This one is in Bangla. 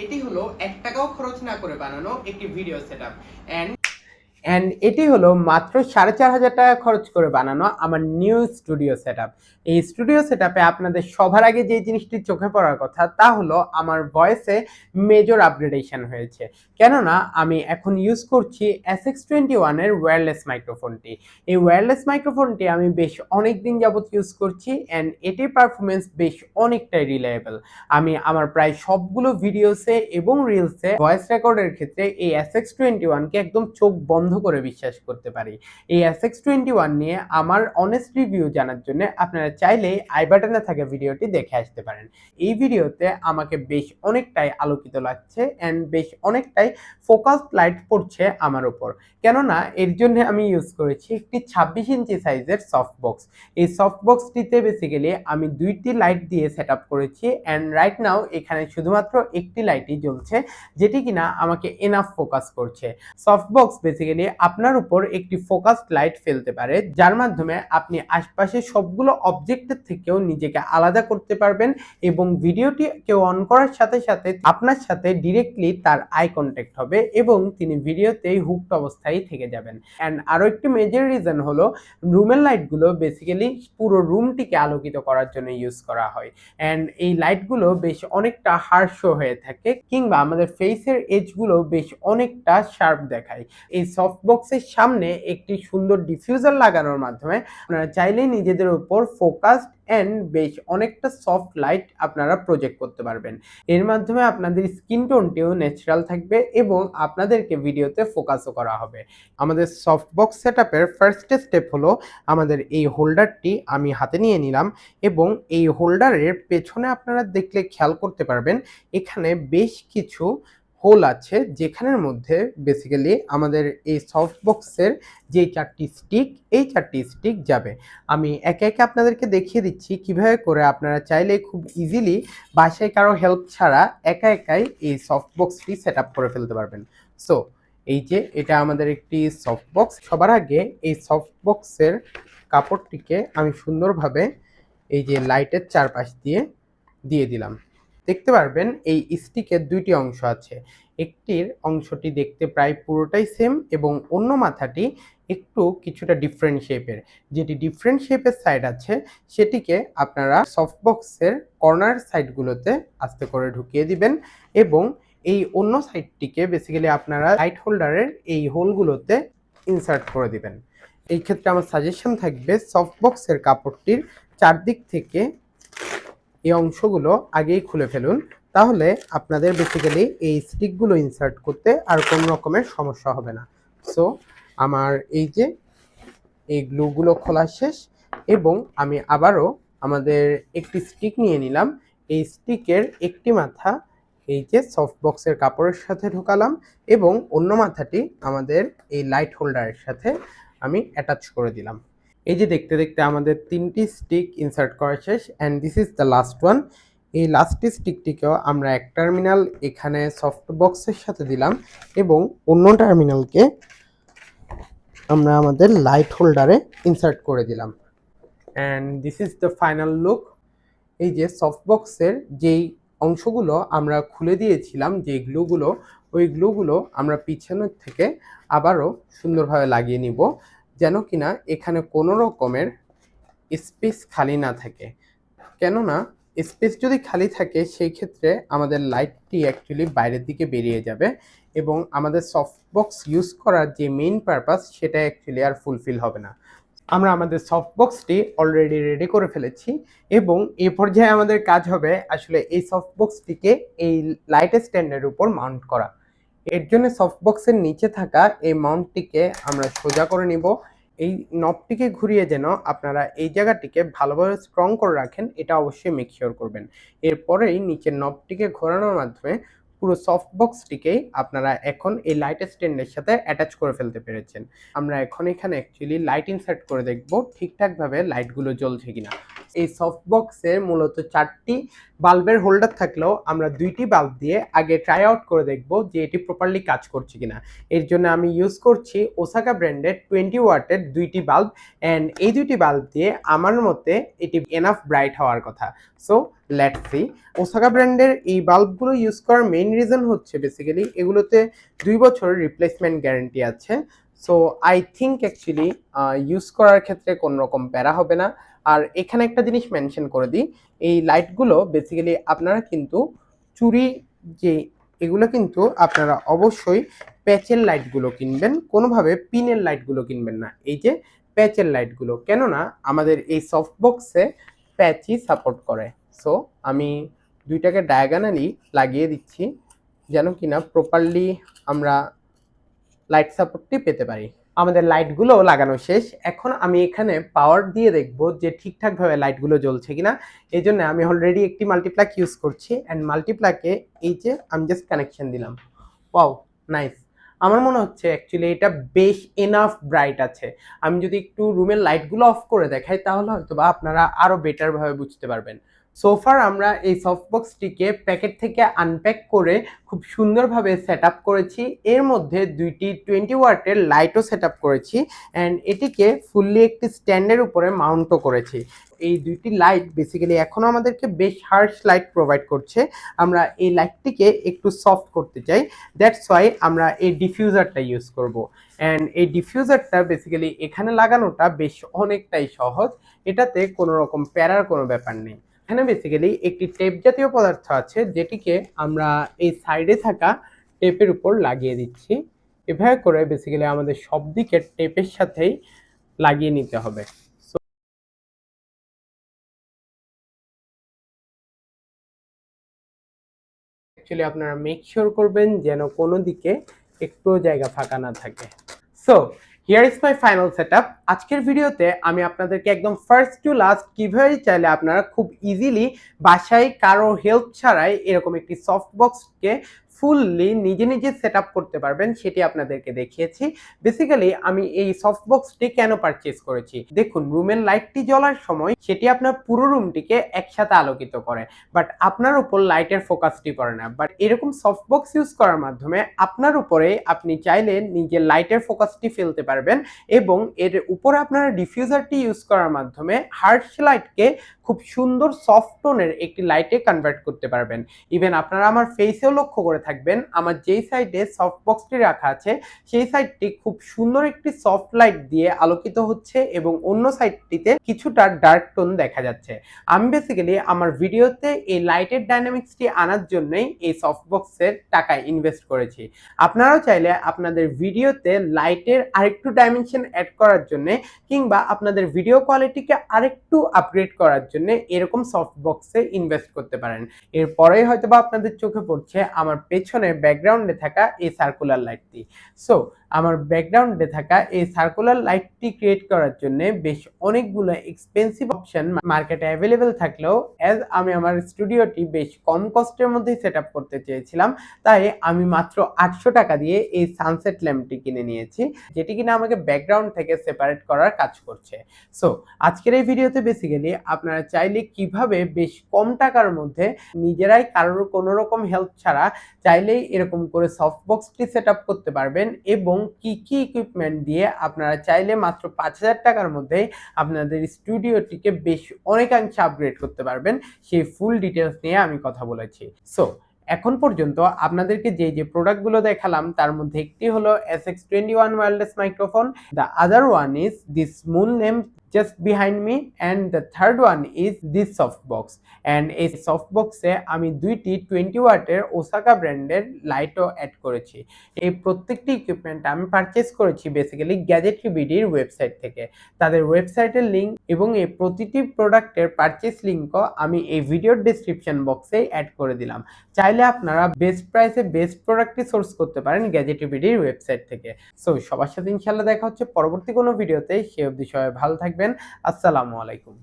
এটি হলো ১ টাকাও খরচ না করে বানানো একটি ভিডিও সেটআপ অ্যান্ড এটি হলো মাত্র ৪,৫০০ টাকা খরচ করে বানানো আমার নিউ স্টুডিও সেটআপ। এই স্টুডিও সেটআপে আপনাদের সবার আগে যে জিনিসটি চোখে পড়ার কথা তা হলো আমার ভয়েসে মেজর আপগ্রেডেশন হয়েছে। কেননা আমি এখন ইউজ করছি SX21 এর ওয়্যারলেস মাইক্রোফোনটি। এই ওয়্যারলেস মাইক্রোফোনটি আমি বেশ অনেকদিন যাবত ইউজ করছি অ্যান্ড এটির পারফরমেন্স বেশ অনেকটাই রিলায়েবল। আমি আমার প্রায় সবগুলো ভিডিওসে এবং রিলসে ভয়েস রেকর্ডের ক্ষেত্রে এই SX21 কে একদম চোখ বন্ধ করে বিশ্বাস করতে পারি। এই SX21 নিয়ে আমার অনেস্ট রিভিউ জানার জন্য আপনারা চাইলেই আই বাটনে থাকা ভিডিওটি দেখে আসতে পারেন। এই ভিডিওতে আমাকে বেশ অনেকটাই আলোকিত লাগছে অ্যান্ড বেশ অনেকটাই ফোকাসড লাইট পড়ছে আমার উপর। কেননা এর জন্য আমি ইউজ করেছি একটি 26 ইঞ্চি সাইজের সফট বক্স। এই সফট বক্সটিতে বেসিক্যালি আমি ২টি লাইট দিয়ে সেটআপ করেছি অ্যান্ড রাইট নাও এখানে শুধুমাত্র একটি লাইটই জ্বলছে, যেটি কিনা আমাকে এনাফ ফোকাস করছে। সফট বক্স বেসিক্যালি আপনার উপর একটি ফোকাসড লাইট ফেলতে পারে, যার মাধ্যমে আপনি আশপাশের সবগুলো অবজেক্টের থেকেও নিজেকে আলাদা করতে পারবেন এবং ভিডিওটি কেউ অন করার সাথে সাথে আপনার সাথে ডিরেক্টলি তার আই কন্ট্যাক্ট হবে এবং তিনি ভিডিওতেই হুকড অবস্থায় থেকে যাবেন। অ্যান্ড আরও একটি মেজর রিজন হলো রুমের লাইটগুলো বেসিক্যালি পুরো রুমটিকে আলোকিত করার জন্য ইউজ করা হয় অ্যান্ড এই লাইটগুলো বেশ অনেকটা হার্শ হয়ে থাকে কিংবা আমাদের ফেসের এজগুলো বেশ অনেকটা শার্প দেখায়। এই সফট বক্সের সামনে একটি সুন্দর ডিফিউজার লাগানোর মাধ্যমে আপনারা চাইলেই নিজেদের উপর ফোকাসড অ্যান্ড বেশ অনেকটা সফট লাইট আপনারা প্রজেক্ট করতে পারবেন। এর মাধ্যমে আপনাদের স্কিন টোনটিও ন্যাচারাল থাকবে এবং আপনাদেরকে ভিডিওতে ফোকাসও করা হবে। আমাদের সফট বক্স সেটআপের ফার্স্ট স্টেপ হলো আমাদের এই হোল্ডারটি আমি হাতে নিয়ে নিলাম এবং এই হোল্ডারের পেছনে আপনারা দেখলে খেয়াল করতে পারবেন এখানে বেশ কিছু হোল আছে, যেখানের মধ্যে বেসিক্যালি আমাদের এই সফট বক্সের যে 4টি স্টিক, এই 4টি স্টিক যাবে। আমি একে একে আপনাদেরকে দেখিয়ে দিচ্ছি কিভাবে করে আপনারা চাইলে খুব ইজিলি বাসায় কারো হেল্প ছাড়া একা একাই এই সফট বক্সটি সেটআপ করে ফেলতে পারবেন। সো এই যে এটা আমাদের একটি সফট বক্স। সবার আগে এই সফট বক্সের কাপড়টিকে আমি সুন্দরভাবে এই যে লাইটের চারপাশ দিয়ে দিলাম। দেখতে পারবেন এই স্টিকের 2টি অংশ আছে। একটির অংশটি দেখতে প্রায় পুরোটাই সেম এবং অন্য মাথাটি একটু কিছুটা ডিফারেন্ট শেপের। যেটি ডিফারেন্ট শেপের সাইড আছে সেটিকে আপনারা সফট বক্সের কর্নার সাইডগুলোতে আস্তে করে ঢুকিয়ে দিবেন এবং এই অন্য সাইডটিকে বেসিক্যালি আপনারা লাইট হোল্ডারের এই হোলগুলোতে ইনসার্ট করে দিবেন। এই ক্ষেত্রে আমার সাজেশন থাকবে সফট বক্সের কাপড়টির চারদিক থেকে এই অংশগুলো আগেই খুলে ফেলুন, তাহলে আপনাদের বেসিক্যালি এই স্টিকগুলো ইনসার্ট করতে আর কোনো রকমের সমস্যা হবে না। সো আমার এই যে এই গ্লুগুলো খোলা শেষ এবং আমি আবারও আমাদের একটি স্টিক নিয়ে নিলাম। এই স্টিকের একটি মাথা এই যে সফট বক্সের কাপড়ের সাথে ঢোকালাম এবং অন্য মাথাটি আমাদের এই লাইট হোল্ডারের সাথে আমি অ্যাটাচ করে দিলাম। এই যে দেখতে দেখতে আমাদের 3টি স্টিক ইনসার্ট করা শেষ and this is the last one. এই লাস্ট স্টিকটিকেও আমরা এক টার্মিনাল এখানে সফট বক্সের সাথে দিলাম এবং অন্য টার্মিনালকে আমরা আমাদের লাইট হোল্ডারে ইনসার্ট করে দিলাম and this is the final look. এই যে সফট বক্সের যেই অংশগুলো আমরা খুলে দিয়েছিলাম, যে গ্লুগুলো, ওই গ্লুগুলো আমরা পিছনের থেকে আবারও সুন্দরভাবে লাগিয়ে নিব, যেন কিনা এখানে কোনো রকমের স্পেস খালি না থাকে। কেননা স্পেস যদি খালি থাকে সেই ক্ষেত্রে আমাদের লাইটটি অ্যাকচুয়ালি বাইরের দিকে বেরিয়ে যাবে এবং আমাদের সফট বক্স ইউজ করার যে মেইন পারপাস সেটা অ্যাকচুয়ালি আর ফুলফিল হবে না। আমরা আমাদের সফট বক্সটি অলরেডি রেডি করে ফেলেছি এবং এই পর্যায়ে আমাদের কাজ হবে আসলে এই সফট বক্সটিকে এই লাইট স্ট্যান্ডের উপর মাউন্ট করা। এর জন্য সফট বক্সের নিচে থাকা এই মাউন্টটিকে আমরা সোজা করে নিব। এই নবটিকে ঘুরিয়ে যেন আপনারা এই জায়গাটিকে ভালোভাবে স্ট্রং করে রাখেন, এটা অবশ্যই মেক শিওর করবেন। এরপরেই নিচের নবটিকে ঘোরানোর মাধ্যমে পুরো সফট বক্সটিকেই আপনারা এখন এই লাইট স্ট্যান্ডের সাথে অ্যাটাচ করে ফেলতে পেরেছেন। আমরা এখন এখানে অ্যাকচুয়ালি লাইট ইনসার্ট করে দেখব ঠিকঠাকভাবে লাইটগুলো জ্বলছে কিনা। এই সফট বক্সের মূলত 4টি বাল্বের হোল্ডার থাকলেও আমরা 2টি বাল্ব দিয়ে আগে ট্রাই আউট করে দেখব যে এটি প্রপারলি কাজ করছে কিনা। এর জন্য আমি ইউজ করছি ওসাকা ব্র্যান্ডের 20 ওয়াটের 2টি বাল্ব, অ্যান্ড এই 2টি বাল্ব দিয়ে আমার মতে এটি এনাফ ব্রাইট হওয়ার কথা। So let's see. ওসাকা ব্র্যান্ডের এই বাল্বগুলো ইউজ করার মেইন রিজন হচ্ছে বেসিক্যালি এগুলোতে 2 বছরের রিপ্লেসমেন্ট গ্যারান্টি আছে। So I think actually use করার ক্ষেত্রে কোনো রকম প্যারা হবে না। আর এখানে একটা জিনিস মেনশন করে দিই, এই লাইটগুলো বেসিক্যালি আপনারা কিন্তু চুরি যে এগুলো কিন্তু আপনারা অবশ্যই প্যাচের লাইটগুলো কিনবেন, কোনোভাবে পিনের লাইটগুলো কিনবেন না। এই যে প্যাচের লাইটগুলো, কেননা আমাদের এই সফট বক্সে প্যাচই সাপোর্ট করে। সো আমি দুইটাকে ডায়াগোনালি লাগিয়ে দিচ্ছি যেন কিনা প্রপারলি আমরা লাইট সাপোর্টটি পেতে পারি। আমাদের লাইটগুলো লাগানো শেষ। এখন আমি এখানে পাওয়ার দিয়ে দেখব যে ঠিকঠাকভাবে লাইটগুলো জ্বলছে কিনা। এই জন্য আমি অলরেডি একটি মাল্টিপ্লাক ইউজ করছি, অ্যান্ড মাল্টিপ্লাকে এই যে আমি জাস্ট কানেকশন দিলাম। Wow, nice. আমার মনে হচ্ছে অ্যাকচুয়ালি এটা বেশ এনাফ ব্রাইট আছে। আমি যদি একটু রুমের লাইটগুলো অফ করে দেখাই তাহলে হয়তো বা আপনারা আরও বেটারভাবে বুঝতে পারবেন। সোফার আমরা এই সফটবক্সটিকে প্যাকেট থেকে আনপ্যাক করে খুব সুন্দরভাবে সেট আপ করেছি। এর মধ্যে 2টি 20 ওয়াটের লাইটও সেট আপ করেছি, অ্যান্ড এটিকে ফুললি একটি স্ট্যান্ডের উপরে মাউন্টও করেছি। এই 2টি লাইট বেসিক্যালি এখনও আমাদেরকে বেশ হার্শ লাইট প্রোভাইড করছে। আমরা এই লাইটটিকে একটু সফট করতে চাই, দ্যাটস ওয়াই আমরা এই ডিফিউজারটা ইউজ করব। অ্যান্ড এই ডিফিউজারটা বেসিক্যালি এখানে লাগানোটা বেশ অনেকটাই সহজ, এটাতে কোনো রকম প্যারার কোনো ব্যাপার নেই। এখানে বেসিক্যালি একটি টেপ জাতীয় পদার্থ আছে যেটিকে আমরা এই সাইডে থাকা টেপের উপর লাগিয়ে দিচ্ছি। এভাবে করে বেসিক্যালি আমাদের সব দিকে টেপের সাথেই লাগিয়ে নিতে হবে। অ্যাকচুয়ালি আপনারা মেক শিওর করবেন যেন কোনো দিকে একটু জায়গা ফাঁকা না থাকে। So here is my final setup. আজকের ভিডিওতে আমি আপনাদেরকে একদম ফার্স্ট টু লাস্ট কিভাবে চাইলে আপনারা খুব ইজিলি বাসায় কারো হেল্প ছাড়াই এরকম একটি সফট বক্সকে ফুললি নিজে নিজে সেট আপ করতে পারবেন সেটি আপনাদেরকে দেখিয়েছি। বেসিক্যালি আমি এই সফট বক্সটি কেন পারচেজ করেছি, দেখুন রুমের লাইটটি জ্বলার সময় সেটি আপনার পুরো রুমটিকে একসাথে আলোকিত করে, বাট আপনার উপর লাইটের ফোকাসটি পড়ে না। বাট এরকম সফট বক্স ইউজ করার মাধ্যমে আপনার উপরে আপনি চাইলে নিজের লাইটের ফোকাসটি ফেলতে পারবেন, এবং এর উপরে আপনারা ডিফিউজারটি ইউজ করার মাধ্যমে হার্শ লাইটকে খুব সুন্দর সফট টোনের একটি লাইটে কনভার্ট করতে পারবেন। ইভেন আপনারা আমার ফেসেও লক্ষ্য করে থাকবেন, আমার যেই সাইডে সফট বক্সটি রাখা আছে সেই সাইডটি খুব সুন্দর একটি সফট লাইট দিয়ে আলোকিত হচ্ছে, এবং অন্য সাইডটিতে কিছুটা ডার্ক টোন দেখা যাচ্ছে। আমি বেসিক্যালি আমার ভিডিওতে এই লাইটের ডাইনামিক্সটি আনার জন্যই এই সফট বক্সের টাকা ইনভেস্ট করেছি। আপনারাও চাইলে আপনাদের ভিডিওতে লাইটের আরেকটু ডাইমেনশন অ্যাড করার জন্য কিংবা আপনাদের ভিডিও কোয়ালিটিকে আরেকটু আপগ্রেড করার জন্য এরকম সফট বক্সে ইনভেস্ট করতে পারেন। এরপরেই হয়তোবা আপনাদের চোখে পড়ছে আমার পেছনে ব্যাকগ্রাউন্ডে থাকা এই সার্কুলার লাইটটি। সো আমার ব্যাকগ্রাউন্ডে থাকা এই সার্কুলার লাইটটি ক্রিয়েট করার জন্য বেশ অনেকগুলো এক্সপেন্সিভ অপশন মার্কেটে অ্যাভেলেবেল থাকলেও অ্যাজ আমি আমার স্টুডিওটি বেশ কম কস্টের মধ্যেই সেট আপ করতে চেয়েছিলাম, তাই আমি মাত্র 800 টাকা দিয়ে এই সানসেট ল্যাম্পটি কিনে নিয়েছি, যেটি কিনা আমাকে ব্যাকগ্রাউন্ড থেকে সেপারেট করার কাজ করছে। সো আজকের এই ভিডিওতে বেসিক্যালি আপনারা চাইলে কিভাবে বেশ কম টাকার মধ্যে নিজেরাই কারোর কোনো রকম হেল্প ছাড়া চাইলেই এরকম করে সফট বক্সটি সেট আপ করতে পারবেন, এবং কি কি ইকুইপমেন্ট দিয়ে আপনারা চাইলে মাত্র 5000 টাকার মধ্যে আপনাদের স্টুডিওটিকে বেশ অনেকাংশে আপগ্রেড করতে পারবেন, সেই ফুল ডিটেলস নিয়ে আমি কথা বলেছি। সো এখন পর্যন্ত আপনাদেরকে যে যে প্রোডাক্টগুলো দেখালাম তার মধ্যে একটি হলো SX21 wireless microphone, the other one is this moon lamp just behind me, and the third one is this softbox, and এই সফটবক্সে আমি 2টি 20 ওয়াটের ওসাকা ব্র্যান্ডের লাইটও অ্যাড করেছি। এই প্রত্যেকটি ইকুইপমেন্ট আমি পারচেজ করেছি বেসিক্যালি গ্যাজেটরি বিডির ওয়েবসাইট থেকে। তাদের ওয়েবসাইটের লিঙ্ক এবং এই প্রতিটি প্রোডাক্টের পারচেজ লিঙ্কও আমি এই ভিডিওর ডেসক্রিপশন বক্সে অ্যাড করে দিলাম। চাইলে আপনারা বেস্ট প্রাইসে বেস্ট প্রোডাক্টটি সোর্স করতে পারেন গ্যাজেটরি বিডির ওয়েবসাইট থেকে। সো সবার সাথে ইনশাআল্লাহ দেখা হচ্ছে পরবর্তী কোনো ভিডিওতে। সে অবধি সবাই ভালো থাকবেন। আসসালামু আলাইকুম।